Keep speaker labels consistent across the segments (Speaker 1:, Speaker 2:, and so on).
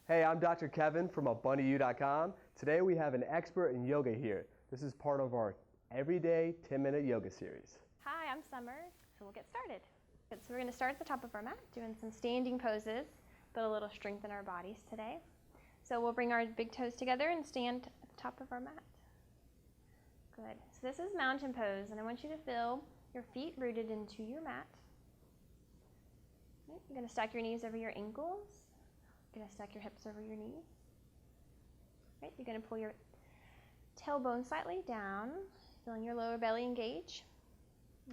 Speaker 1: Hey, I'm Dr. Kevin from abundanyou.com. Today we have an expert in yoga here. This is part of our everyday 10-minute yoga series.
Speaker 2: Hi, I'm Summer, so we'll get started. So we're going to start at the top of our mat, doing some standing poses, build a little strength in our bodies today. So we'll bring our big toes together and stand at the top of our mat. Good. So this is mountain pose, and I want you to feel your feet rooted into your mat. You're going to stack your knees over your ankles. You're going to stack your hips over your knees. Right, you're going to pull your tailbone slightly down, feeling your lower belly engage.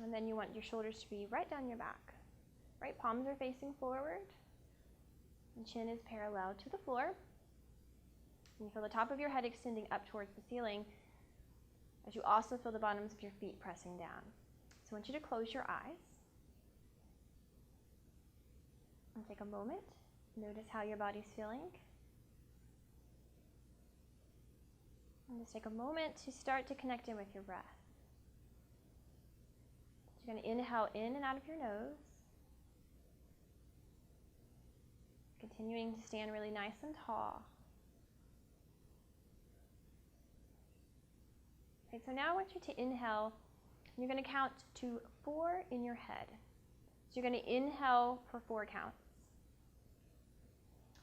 Speaker 2: And then you want your shoulders to be right down your back. Right, palms are facing forward. And chin is parallel to the floor. And you feel the top of your head extending up towards the ceiling as you also feel the bottoms of your feet pressing down. So I want you to close your eyes. And take a moment. Notice how your body's feeling. And just take a moment to start to connect in with your breath. You're going to inhale in and out of your nose. Continuing to stand really nice and tall. Okay, so now I want you to inhale. And you're going to count to 4 in your head. So you're going to inhale for 4 counts.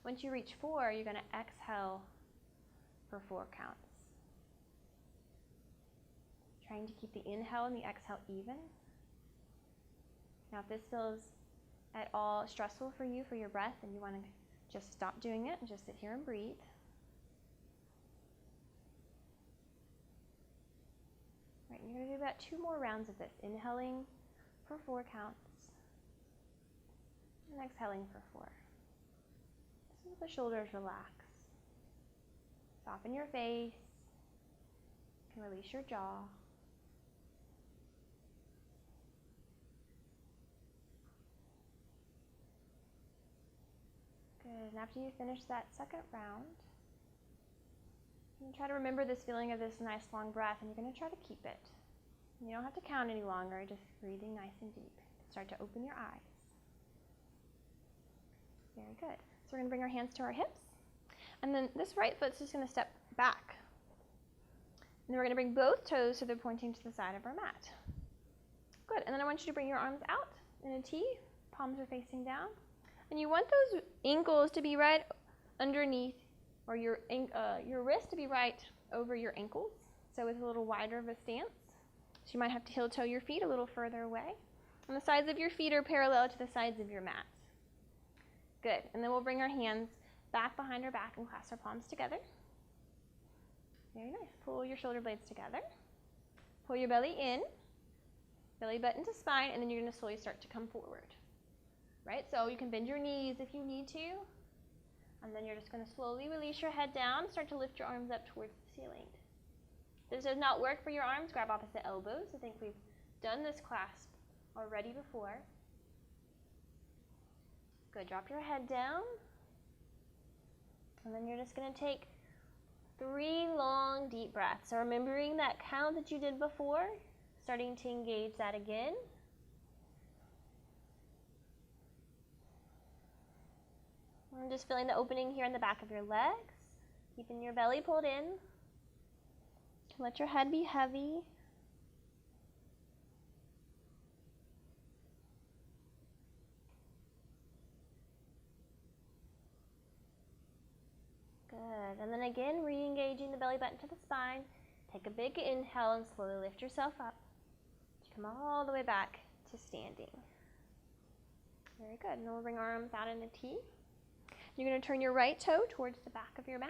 Speaker 2: Once you reach 4, you're going to exhale for 4 counts. Trying to keep the inhale and the exhale even. Now, if this feels at all stressful for you, for your breath, and you want to just stop doing it and just sit here and breathe. Right, you're going to do about 2 more rounds of this, inhaling for 4 counts and exhaling for 4. So let the shoulders relax. Soften your face. You can release your jaw. Good. And after you finish that second round, you try to remember this feeling of this nice long breath, and you're going to try to keep it. You don't have to count any longer, just breathing nice and deep. Start to open your eyes. Very good. So we're going to bring our hands to our hips. And then this right foot's just going to step back. And then we're going to bring both toes so they're pointing to the side of our mat. Good. And then I want you to bring your arms out in a T. Palms are facing down. And you want those ankles to be right underneath, or your wrist to be right over your ankles. So it's a little wider of a stance. So you might have to heel toe your feet a little further away. And the sides of your feet are parallel to the sides of your mat. Good. And then we'll bring our hands back behind our back and clasp our palms together. Very nice. Pull your shoulder blades together. Pull your belly in, belly button to spine, and then you're going to slowly start to come forward. Right? So you can bend your knees if you need to. And then you're just going to slowly release your head down, start to lift your arms up towards the ceiling. If this does not work for your arms, grab opposite elbows. I think we've done this clasp already before. Good. Drop your head down. And then you're just going to take 3 long, deep breaths. So remembering that count that you did before, starting to engage that again. And just feeling the opening here in the back of your legs. Keeping your belly pulled in. Let your head be heavy. Good. And then again, re-engaging the belly button to the spine. Take a big inhale and slowly lift yourself up. Come all the way back to standing. Very good. And then we'll bring our arms out in a T. You're going to turn your right toe towards the back of your mat.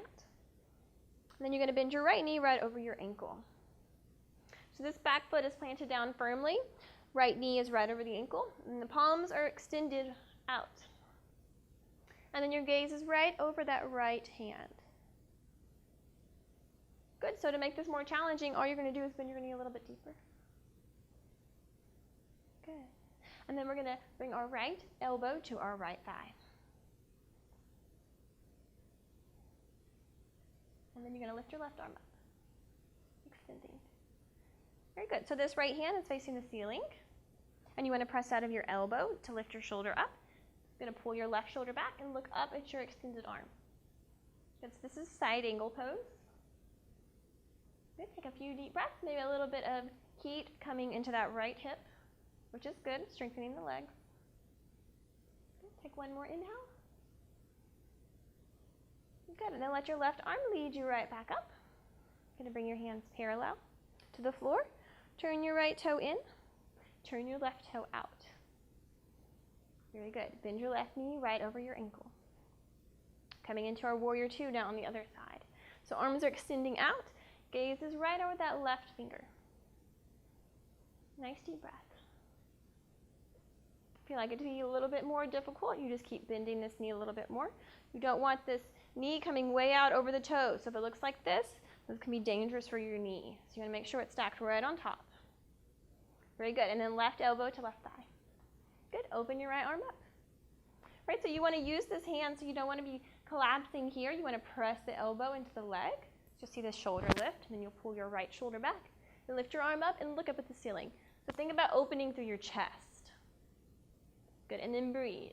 Speaker 2: And then you're going to bend your right knee right over your ankle. So this back foot is planted down firmly. Right knee is right over the ankle. And the palms are extended out. And then your gaze is right over that right hand. Good. So to make this more challenging, all you're going to do is bend your knee a little bit deeper. Good. And then we're going to bring our right elbow to our right thigh. And then you're going to lift your left arm up, extending. Very good. So this right hand is facing the ceiling. And you want to press out of your elbow to lift your shoulder up. You're going to pull your left shoulder back and look up at your extended arm. Good, so this is side angle pose. Good, take a few deep breaths, maybe a little bit of heat coming into that right hip, which is good, strengthening the legs. Good, take one more inhale. Good, and then let your left arm lead you right back up. You're going to bring your hands parallel to the floor. Turn your right toe in, turn your left toe out. Very good. Bend your left knee right over your ankle. Coming into our warrior two now on the other side. So arms are extending out, gaze is right over that left finger. Nice deep breath. If you like it to be a little bit more difficult, you just keep bending this knee a little bit more. You don't want this knee coming way out over the toes. So if it looks like this can be dangerous for your knee. So you want to make sure it's stacked right on top. Very good. And then left elbow to left thigh. Good. Open your right arm up. Right, so you want to use this hand, so you don't want to be collapsing here. You want to press the elbow into the leg. Just see the shoulder lift, and then you'll pull your right shoulder back. And lift your arm up and look up at the ceiling. So think about opening through your chest. Good, and then breathe.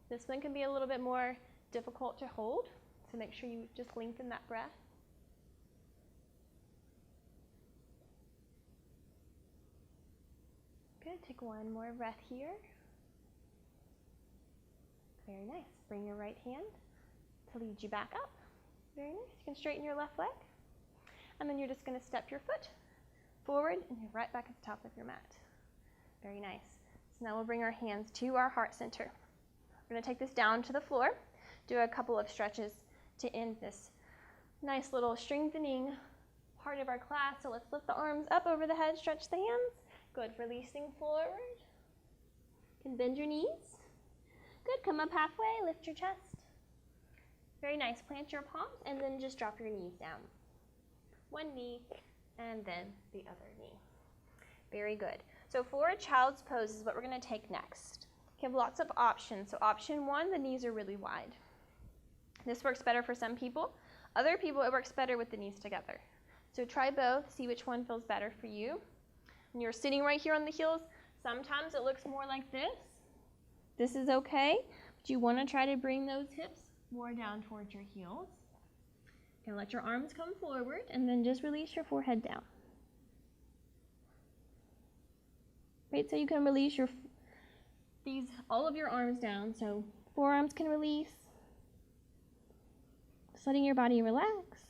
Speaker 2: This one can be a little bit more difficult to hold, so make sure you just lengthen that breath. Good, take one more breath here. Very nice. Bring your right hand to lead you back up. Very nice. You can straighten your left leg. And then you're just going to step your foot forward and you're right back at the top of your mat. Very nice. So now we'll bring our hands to our heart center. We're going to take this down to the floor. Do a couple of stretches to end this nice little strengthening part of our class. So let's lift the arms up over the head, stretch the hands. Good. Releasing forward. You can bend your knees. Good, come up halfway, lift your chest. Very nice, plant your palms and then just drop your knees down. One knee and then the other knee. Very good. So for a child's pose is what we're going to take next. You have lots of options. So option one, the knees are really wide. This works better for some people. Other people, it works better with the knees together. So try both, see which one feels better for you. When you're sitting right here on the heels, sometimes it looks more like this. This is okay, but you want to try to bring those hips more down towards your heels. You can let your arms come forward and then just release your forehead down. Right, so you can release all of your arms down. So forearms can release. Just letting your body relax.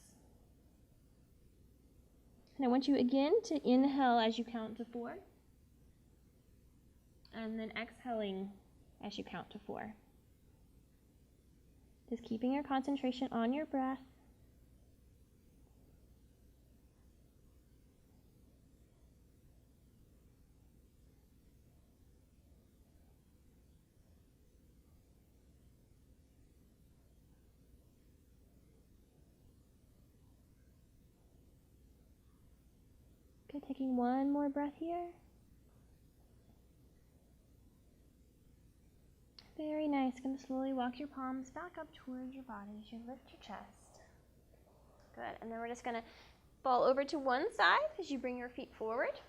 Speaker 2: And I want you again to inhale as you count to 4. And then exhaling as you count to 4. Just keeping your concentration on your breath. Okay, taking one more breath here. Very nice. Going to slowly walk your palms back up towards your body as you lift your chest. Good. And then we're just going to fall over to one side as you bring your feet forward.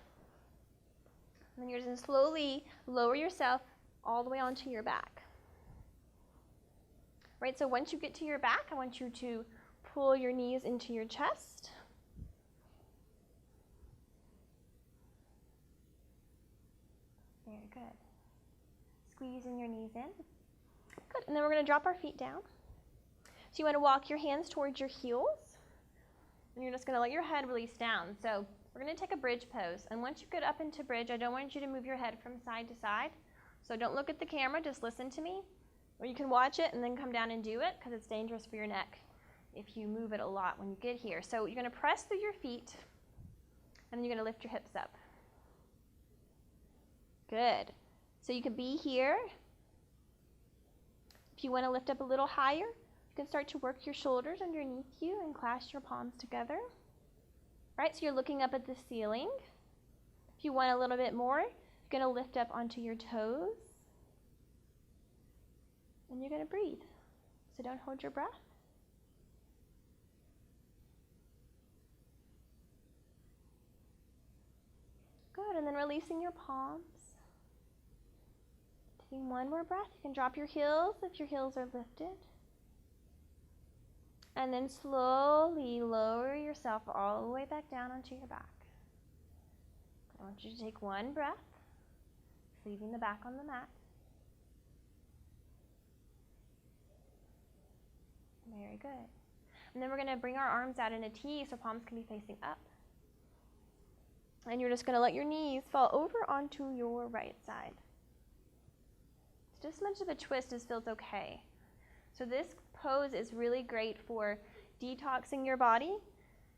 Speaker 2: And then you're just going to slowly lower yourself all the way onto your back. Right, so once you get to your back, I want you to pull your knees into your chest. Very good. Squeezing your knees in. Good, and then we're going to drop our feet down. So you want to walk your hands towards your heels, and you're just going to let your head release down. So we're going to take a bridge pose, and once you get up into bridge, I don't want you to move your head from side to side. So don't look at the camera, just listen to me. Or you can watch it and then come down and do it, because it's dangerous for your neck if you move it a lot when you get here. So you're going to press through your feet, and then you're going to lift your hips up. Good. So you can be here. If you want to lift up a little higher, you can start to work your shoulders underneath you and clasp your palms together. Right, so you're looking up at the ceiling. If you want a little bit more, you're going to lift up onto your toes. And you're going to breathe. So don't hold your breath. Good, and then releasing your palms. Taking one more breath. You can drop your heels if your heels are lifted. And then slowly lower yourself all the way back down onto your back. I want you to take one breath, leaving the back on the mat. Very good. And then we're going to bring our arms out in a T so palms can be facing up. And you're just going to let your knees fall over onto your right side. It's just as much of a twist as feels okay. So this pose is really great for detoxing your body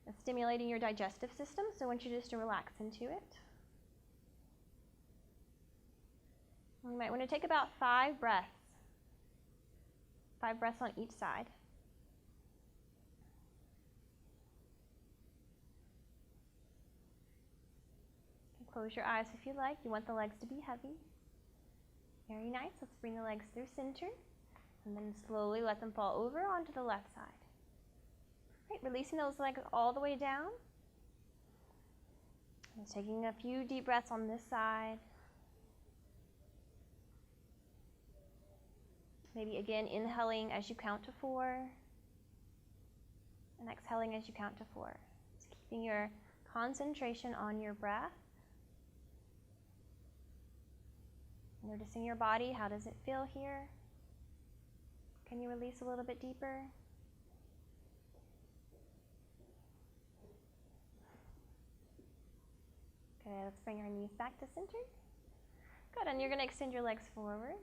Speaker 2: and stimulating your digestive system. So I want you just to relax into it. You might want to take about 5 breaths. 5 breaths on each side. Close your eyes if you like. You want the legs to be heavy. Very nice. Let's bring the legs through center. And then slowly let them fall over onto the left side. Right, releasing those legs all the way down. And taking a few deep breaths on this side. Maybe again inhaling as you count to 4. And exhaling as you count to 4. Just keeping your concentration on your breath. Noticing your body, how does it feel here? Can you release a little bit deeper? Okay, let's bring our knees back to center. Good, and you're going to extend your legs forward.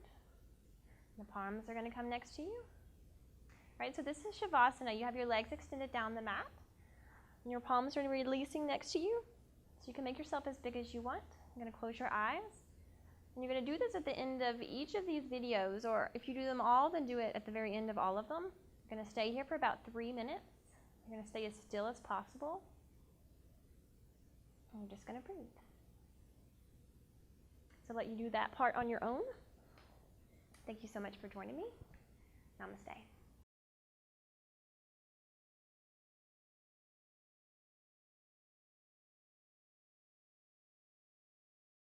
Speaker 2: The palms are going to come next to you. All right, so this is Shavasana. You have your legs extended down the mat, and your palms are releasing next to you. So you can make yourself as big as you want. You're going to close your eyes. And you're going to do this at the end of each of these videos, or if you do them all, then do it at the very end of all of them. You're going to stay here for about 3 minutes. You're going to stay as still as possible. And you're just going to breathe. So let you do that part on your own. Thank you so much for joining me. Namaste.